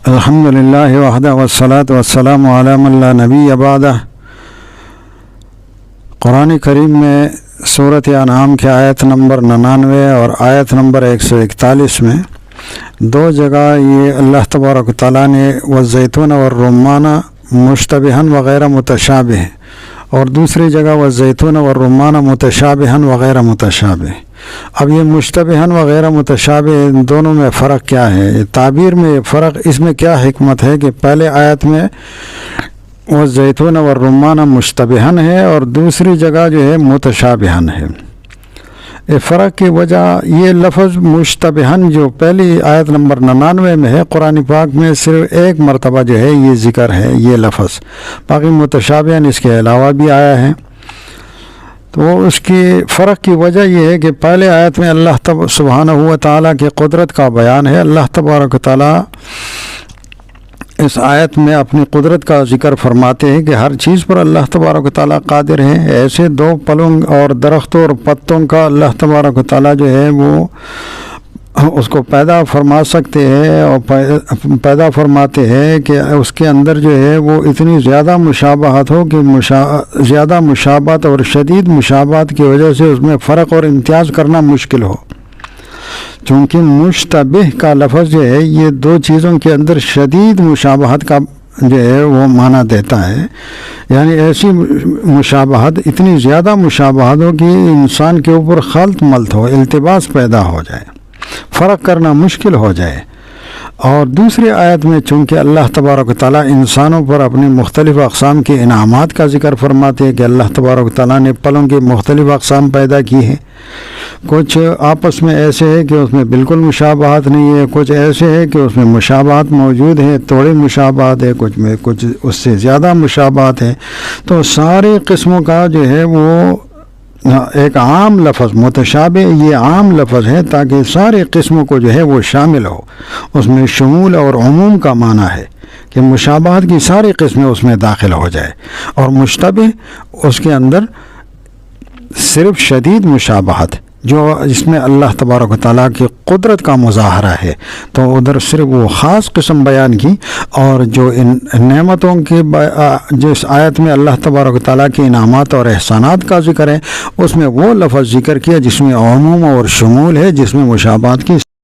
الحمدللہ وحدہ والصلاۃ والسلام علی من لا نبی بعدہ۔ قرآن کریم میں سورۃ انعام کے آیت نمبر 99 اور آیت نمبر 141 میں دو جگہ یہ اللہ تبارک و تعالیٰ نے والزیتون والرمان مشتبہا وغیر متشابہ، اور دوسری جگہ والزیتون والرمان متشابہا وغیر متشابہ۔ اب یہ مشتبہا وغیر متشابہ، ان دونوں میں فرق کیا ہے؟ تعبیر میں فرق، اس میں کیا حکمت ہے کہ پہلے آیت میں والزیتون والرمان مشتبہا ہے اور دوسری جگہ جو ہے متشابہا ہے۔ فرق کی وجہ یہ لفظ مشتبہا جو پہلی آیت نمبر 99 میں ہے، قرآن پاک میں صرف ایک مرتبہ جو ہے یہ ذکر ہے یہ لفظ، باقی متشابہا اس کے علاوہ بھی آیا ہے۔ تو اس کی فرق کی وجہ یہ ہے کہ پہلے آیت میں اللہ سبحانہ و تعالیٰ کی قدرت کا بیان ہے۔ اللہ تبارک و تعالیٰ اس آیت میں اپنی قدرت کا ذکر فرماتے ہیں کہ ہر چیز پر اللہ تبارک و تعالیٰ قادر ہے۔ ایسے دو پلوں اور درختوں اور پتوں کا اللہ تبارک و تعالیٰ جو ہے وہ اس کو پیدا فرما سکتے ہیں، اور پیدا فرماتے ہیں کہ اس کے اندر جو ہے وہ اتنی زیادہ مشابہت ہو کہ زیادہ مشابہت اور شدید مشابہت کی وجہ سے اس میں فرق اور امتیاز کرنا مشکل ہو۔ چونکہ مشتبہ کا لفظ جو ہے یہ دو چیزوں کے اندر شدید مشابہت کا جو ہے وہ معنی دیتا ہے، یعنی ایسی مشابہت، اتنی زیادہ مشابہت ہو کہ انسان کے اوپر خلط ملط ہو، التباس پیدا ہو جائے، فرق کرنا مشکل ہو جائے۔ اور دوسری آیت میں چونکہ اللہ تبارک و تعالیٰ انسانوں پر اپنی مختلف اقسام کے انعامات کا ذکر فرماتے ہیں کہ اللہ تبارک و تعالیٰ نے پھلوں کی مختلف اقسام پیدا کی ہیں، کچھ آپس میں ایسے ہے کہ اس میں بالکل مشابہت نہیں ہے، کچھ ایسے ہے کہ اس میں مشابہت موجود ہے، تھوڑی مشابہت ہے، کچھ میں کچھ اس سے زیادہ مشابہت ہے۔ تو ساری قسموں کا جو ہے وہ ایک عام لفظ متشابہ، یہ عام لفظ ہے تاکہ سارے قسموں کو جو ہے وہ شامل ہو، اس میں شمول اور عموم کا معنی ہے کہ مشابہت کی ساری قسمیں اس میں داخل ہو جائے، اور مشتبہ اس کے اندر صرف شدید مشابہت جو جس میں اللہ تبارک و تعالیٰ کی قدرت کا مظاہرہ ہے، تو ادھر صرف وہ خاص قسم بیان کی، اور جو ان نعمتوں کی جس آیت میں اللہ تبارک و تعالیٰ کے انعامات اور احسانات کا ذکر ہے، اس میں وہ لفظ ذکر کیا جس میں عموم اور شمول ہے، جس میں مشابہت کی